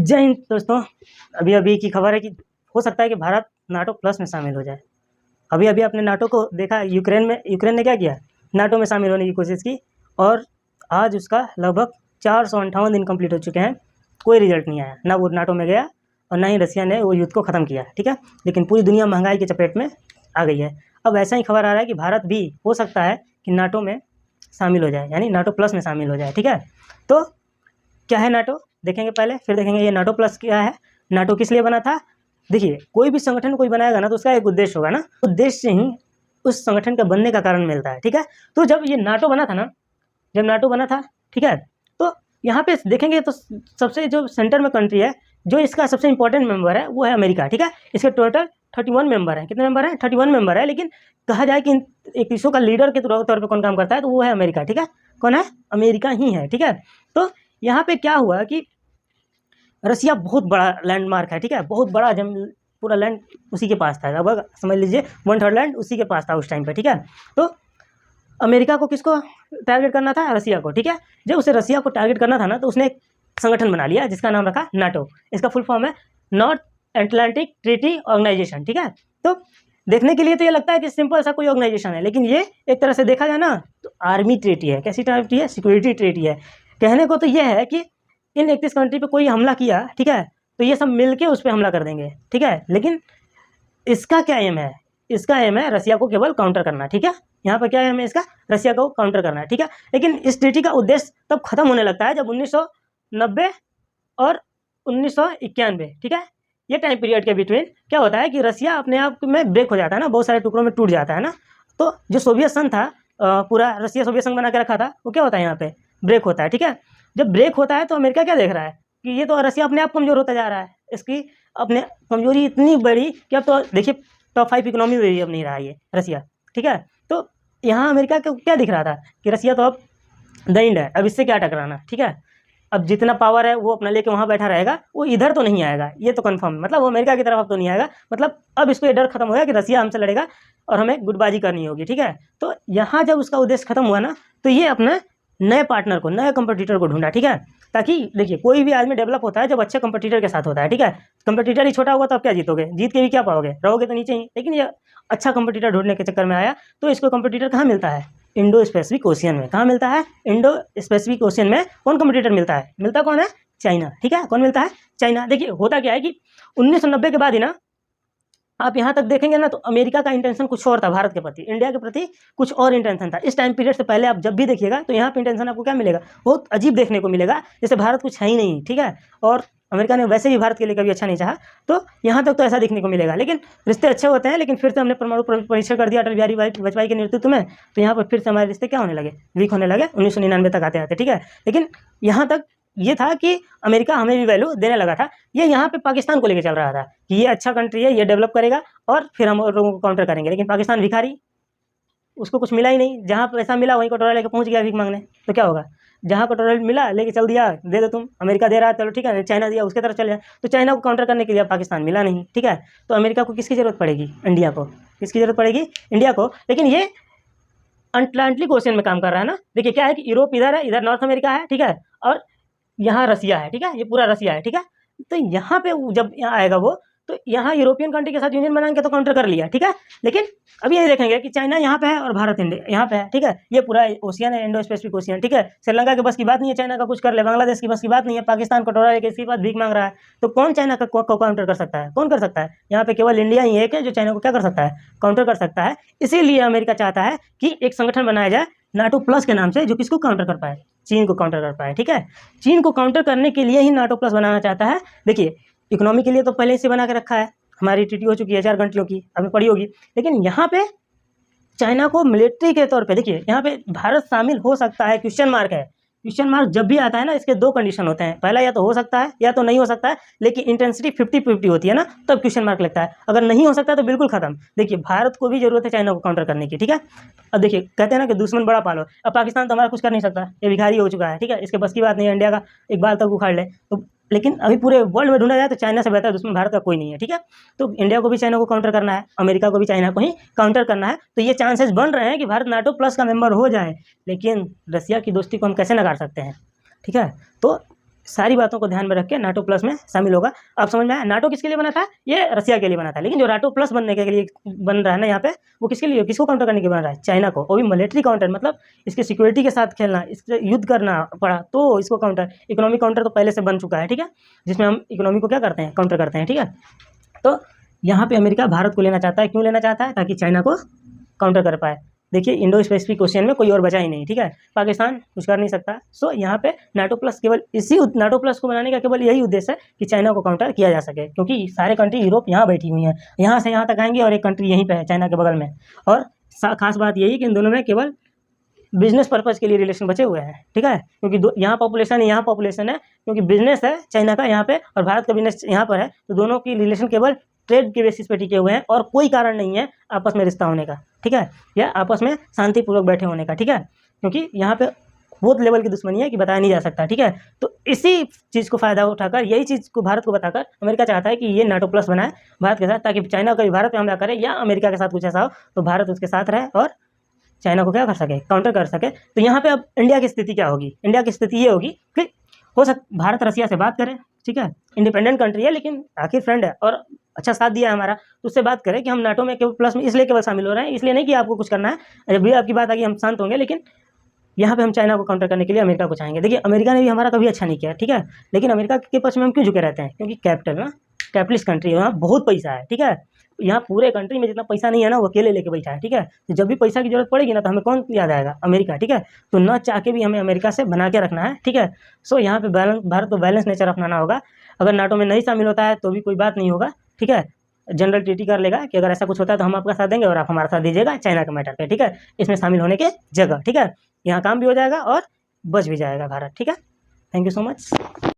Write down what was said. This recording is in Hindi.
जय हिंद दोस्तों। अभी अभी की खबर है कि हो सकता है कि भारत नाटो प्लस में शामिल हो जाए। अभी अभी आपने नाटो को देखा, यूक्रेन ने क्या किया, नाटो में शामिल होने की कोशिश की और आज उसका लगभग 458 दिन कंप्लीट हो चुके हैं, कोई रिजल्ट नहीं आया। ना वो नाटो में गया और ना ही रसिया ने वो युद्ध को ख़त्म किया, ठीक है। लेकिन पूरी दुनिया महंगाई के चपेट में आ गई है। अब ऐसा ही खबर आ रहा है कि भारत भी हो सकता है कि नाटो में शामिल हो जाए, यानी नाटो प्लस में शामिल हो जाए, ठीक है। तो क्या है नाटो, देखेंगे पहले, फिर देखेंगे ये नाटो प्लस क्या है, नाटो किस लिए बना था। देखिए, कोई भी संगठन कोई बनाएगा ना तो उसका एक उद्देश्य होगा ना, उद्देश्य से ही उस संगठन का बनने का कारण मिलता है, ठीक है। तो जब ये नाटो बना था ना, जब नाटो बना था, ठीक है, तो यहाँ पे देखेंगे तो सबसे जो सेंटर में कंट्री है, जो इसका सबसे इंपॉर्टेंट मेंबर है वो है अमेरिका, ठीक है। इसके टोटल 31 मेंबर हैं। कितने मेंबर हैं? 31 मेंबर है। लेकिन कहा जाए कि 21 का लीडर के तौर पर कौन काम करता है, तो वो है अमेरिका, ठीक है। कौन है? अमेरिका ही है, ठीक है। तो यहाँ पे क्या हुआ कि रसिया बहुत बड़ा लैंडमार्क है, ठीक है, बहुत बड़ा पूरा लैंड उसी के पास था, लगभग समझ लीजिए 1/3 लैंड उसी के पास था उस टाइम पे, ठीक है। तो अमेरिका को किसको टारगेट करना था? रसिया को, ठीक है। जब उसे रसिया को टारगेट करना था ना, तो उसने एक संगठन बना लिया जिसका नाम रखा नाटो। इसका फुल फॉर्म है नॉर्थ एटलांटिक ट्रीटी ऑर्गेनाइजेशन, ठीक है। तो देखने के लिए तो ये लगता है कि सिंपल सा कोई ऑर्गेनाइजेशन है, लेकिन ये एक तरह से देखा जाए ना तो आर्मी ट्रीटी है। कैसी ट्रीटी है? सिक्योरिटी ट्रीटी है। कहने को तो ये है कि इन 31 कंट्री पे कोई हमला किया, ठीक है, तो ये सब मिलके उस पर हमला कर देंगे, ठीक है। लेकिन इसका क्या एम है? इसका एम है रसिया को केवल काउंटर करना, ठीक है। यहाँ पर क्या एम है इसका? रसिया को काउंटर करना है, ठीक है। लेकिन इस ट्रीटी का उद्देश्य तब खत्म होने लगता है जब 1990 और 1991, ठीक है, ये टाइम पीरियड के बिटवीन क्या होता है कि रसिया अपने आप में ब्रेक हो जाता है ना, बहुत सारे टुकड़ों में टूट जाता है ना। तो जो सोवियत संघ था, पूरा रसिया सोवियत संघ बना के रखा था, वो क्या होता है यहाँ पे ब्रेक होता है, ठीक है। जब ब्रेक होता है तो अमेरिका क्या देख रहा है कि ये तो रसिया अपने आप कमज़ोर होता जा रहा है, इसकी अपने कमजोरी इतनी बड़ी कि अब तो देखिए टॉप 5 इकोनॉमी में भी अब नहीं रहा ये रसिया, ठीक है। तो यहाँ अमेरिका को क्या दिख रहा था कि रसिया तो अब द एंड है, अब इससे क्या टकराना, ठीक है। अब जितना पावर है वो अपना लेके वहाँ बैठा रहेगा, वो इधर तो नहीं आएगा, ये तो कंफर्म, मतलब वो अमेरिका की तरफ अब तो नहीं आएगा। मतलब अब इसको ये डर खत्म हो गया कि रसिया हमसे लड़ेगा और हमें गुटबाजी करनी होगी, ठीक है। तो यहाँ जब उसका उद्देश्य खत्म हुआ ना, तो ये अपने नए पार्टनर को, नए कंपटीटर को ढूंढा, ठीक है। ताकि देखिए, कोई भी आदमी डेवलप होता है जब अच्छे कंपटीटर के साथ होता है, ठीक है। कंपटीटर ही छोटा होगा तो आप क्या जीतोगे? जीत के भी क्या पाओगे? रहोगे तो नीचे ही। लेकिन ये अच्छा कंपटीटर ढूंढने के चक्कर में आया, तो इसको कंपटीटर कहाँ मिलता है? इंडो स्पेसिफिक ओशियन में। कहाँ मिलता है? इंडो स्पेसिफिक ओशियन में कौन कंपटीटर मिलता है? मिलता कौन है? चाइना, ठीक है। कौन मिलता है? चाइना। देखिए होता क्या है कि 1990 के बाद ही ना, आप यहाँ तक देखेंगे ना, तो अमेरिका का इंटेंशन कुछ और था भारत के प्रति, इंडिया के प्रति कुछ और इंटेंशन था। इस टाइम पीरियड से पहले आप जब भी देखिएगा तो यहाँ पे इंटेंशन आपको क्या मिलेगा? बहुत अजीब देखने को मिलेगा, जैसे भारत कुछ है ही नहीं, ठीक है। और अमेरिका ने वैसे भी भारत के लिए कभी अच्छा नहीं चाहा, तो यहाँ तक तो ऐसा देखने को मिलेगा। लेकिन रिश्ते अच्छे होते हैं, लेकिन फिर से हमने परमाणु परीक्षण कर दिया अटल बिहारी वाजपेयी के नेतृत्व में, तो यहाँ पर फिर से हमारे रिश्ते क्या होने लगे? वीक होने लगे 1999 तक आते आते, ठीक है। लेकिन यहाँ तक ये था कि अमेरिका हमें भी वैल्यू देने लगा था। ये यहाँ पे पाकिस्तान को लेके चल रहा था कि ये अच्छा कंट्री है, ये डेवलप करेगा और फिर हम और लोगों को काउंटर करेंगे। लेकिन पाकिस्तान भिखारी, उसको कुछ मिला ही नहीं। जहाँ पैसा मिला वहीं कटोरा लेके पहुँच गया भीख मांगने, तो क्या होगा? जहाँ कटोरा मिला लेके चल दिया, दे दो तुम, अमेरिका दे रहा है, चलो ठीक है, चाइना दिया उसके तरफ चले जाए। तो चाइना को काउंटर करने के लिए पाकिस्तान मिला नहीं, ठीक है। तो अमेरिका को किसकी जरूरत पड़ेगी? इंडिया को। किसकी जरूरत पड़ेगी? इंडिया को। लेकिन ये अटलांटिक ओशियन में काम कर रहा है ना। देखिए क्या है कि यूरोप इधर है, इधर नॉर्थ अमेरिका है, ठीक है, और यहाँ रसिया है, ठीक है, ये पूरा रसिया है, ठीक है। तो यहाँ पे जब यहाँ आएगा वो, तो यहाँ यूरोपियन कंट्री के साथ यूनियन बनाएंगे तो काउंटर कर लिया, ठीक है। लेकिन अब ये देखेंगे कि चाइना यहाँ पे है और भारत इंडिया यहाँ पे है, ठीक है। ये पूरा ओशियन है, इंडो स्पेसिफिक ओशियन, ठीक है। श्रीलंका के बस की बात नहीं है चाइना का कुछ कर ले, बांग्लादेश की बस की बात नहीं है, पाकिस्तान कटोरा लेके इसके बाद भीख मांग रहा है। तो कौन चाइना का काउंटर कर सकता है? कौन कर सकता है? यहाँ पे केवल इंडिया ही एक है जो चाइना को क्या कर सकता है? काउंटर कर सकता है। इसीलिए अमेरिका चाहता है कि एक संगठन बनाया जाए नाटो प्लस के नाम से, जो किसको काउंटर कर पाए? चीन को काउंटर कर पाए, ठीक है। चीन को काउंटर करने के लिए ही नाटो प्लस बनाना चाहता है। देखिए, इकोनॉमी के लिए तो पहले से बना के रखा है, हमारी ट्रीटी हो चुकी है 4 कंट्रियों की, आपने पढ़ी होगी। लेकिन यहाँ पे चाइना को मिलिट्री के तौर पे, देखिए यहाँ पे भारत शामिल हो सकता है, क्वेश्चन मार्क है। क्वेश्चन मार्क जब भी आता है ना, इसके 2 कंडीशन होते हैं, पहला या तो हो सकता है या तो नहीं हो सकता है। लेकिन इंटेंसिटी 50-50 होती है ना, तब क्वेश्चन मार्क लगता है। अगर नहीं हो सकता तो बिल्कुल खत्म। देखिए भारत को भी जरूरत है चाइना को काउंटर करने की, ठीक है। अब देखिए कहते हैं ना कि दुश्मन बड़ा पालो, अब पाकिस्तान तो हमारा कुछ कर नहीं सकता, ये भिखारी हो चुका है, ठीक है, इसके बस की बात नहीं है इंडिया का एक बाल तक उखाड़ ले। तो लेकिन अभी पूरे वर्ल्ड में ढूंढा जाए तो चाइना से बेहतर दुश्मन भारत का कोई नहीं है, ठीक है। तो इंडिया को भी चाइना को काउंटर करना है, अमेरिका को भी चाइना को ही काउंटर करना है। तो ये चांसेस बन रहे हैं कि भारत नाटो प्लस का मेंबर हो जाए। लेकिन रसिया की दोस्ती को हम कैसे नकार सकते हैं, ठीक है। तो सारी बातों को ध्यान में रख के नाटो प्लस में शामिल होगा। अब समझ में आया नाटो किसके लिए बना था? ये रसिया के लिए बना था। लेकिन जो नाटो प्लस बनने के लिए बन रहा है ना यहाँ पे, वो किसके लिए, किसको काउंटर करने के लिए बन रहा है? चाइना को। वो भी मिलिट्री काउंटर, मतलब इसकी सिक्योरिटी के साथ खेलना, इससे युद्ध करना पड़ा तो इसको काउंटर। इकोनॉमिक काउंटर तो पहले से बन चुका है, ठीक है, जिसमें हम इकोनॉमी को क्या करते हैं, काउंटर करते हैं, ठीक है। तो यहाँ पे अमेरिका भारत को लेना चाहता है। क्यों लेना चाहता है? ताकि चाइना को काउंटर कर पाए। देखिए इंडो स्पेसिफिक क्वेश्चन में कोई और बचा ही नहीं, ठीक है, पाकिस्तान कुछ कर नहीं सकता। सो यहाँ पे नाटो प्लस केवल नाटो प्लस को बनाने का केवल यही उद्देश्य है कि चाइना को काउंटर किया जा सके, क्योंकि सारे कंट्री यूरोप यहाँ बैठी हुई हैं, यहाँ से यहाँ तक आएंगे और एक कंट्री यहीं पे है चाइना के बगल में। और खास बात यही कि इन दोनों में केवल बिजनेस पर्पज़ के लिए रिलेशन बचे हुए हैं, ठीक है, क्योंकि यहाँ पॉपुलेशन है, क्योंकि बिजनेस है चाइना का यहाँ पे और भारत का बिजनेस यहाँ पर है, तो दोनों की रिलेशन केवल ट्रेड के बेसिस पे टिके हुए हैं और कोई कारण नहीं है आपस में रिश्ता होने का, ठीक है, या आपस में शांतिपूर्वक बैठे होने का, ठीक है, क्योंकि यहाँ पे बहुत लेवल की दुश्मनी है कि बताया नहीं जा सकता, ठीक है। तो इसी चीज़ को फ़ायदा उठाकर, यही चीज़ को भारत को बताकर अमेरिका चाहता है कि ये नाटो प्लस बनाए भारत के साथ, ताकि चाइना कभी भारत पे हमला करे या अमेरिका के साथ कुछ ऐसा हो तो भारत उसके साथ रहे और चाइना को क्या कर सके, काउंटर कर सके। तो यहाँ पे अब इंडिया की स्थिति क्या होगी? इंडिया की स्थिति ये होगी कि भारत रसिया से बात करे, ठीक है, इंडिपेंडेंट कंट्री है लेकिन आखिर फ्रेंड है और अच्छा साथ दिया है हमारा, तो उससे बात करें कि हम नाटो में केवल प्लस में इसलिए केवल शामिल हो रहे हैं, इसलिए नहीं कि आपको कुछ करना है, जब भी आपकी बात आएगी हम शांत होंगे, लेकिन यहाँ पे हम चाइना को काउंटर करने के लिए अमेरिका को चाहेंगे। देखिए अमेरिका ने भी हमारा कभी अच्छा नहीं किया, ठीक है, लेकिन अमेरिका के पक्ष में हम क्यों झुके रहते हैं? क्योंकि कैपिटल ना, कैपिटलिस्ट कंट्री है, यहाँ बहुत पैसा है, ठीक है, यहाँ पूरे कंट्री में जितना पैसा नहीं है ना वो अकेले लेके बैठा है, ठीक है। तो जब भी पैसा की जरूरत पड़ेगी ना तो हमें कौन याद आएगा? अमेरिका, ठीक है। तो न चाह के भी हमें अमेरिका से बना के रखना है, ठीक है। सो यहाँ पे भारत को बैलेंस नेचर अपनाना होगा। अगर नाटो में नहीं शामिल होता है तो भी कोई बात नहीं होगा, ठीक है, जनरल ट्रीटी कर लेगा कि अगर ऐसा कुछ होता है तो हम आपका साथ देंगे और आप हमारा साथ दीजिएगा चाइना के मैटर पे, ठीक है, इसमें शामिल होने के जगह, ठीक है। यहाँ काम भी हो जाएगा और बच भी जाएगा भारत, ठीक है। Thank you so much.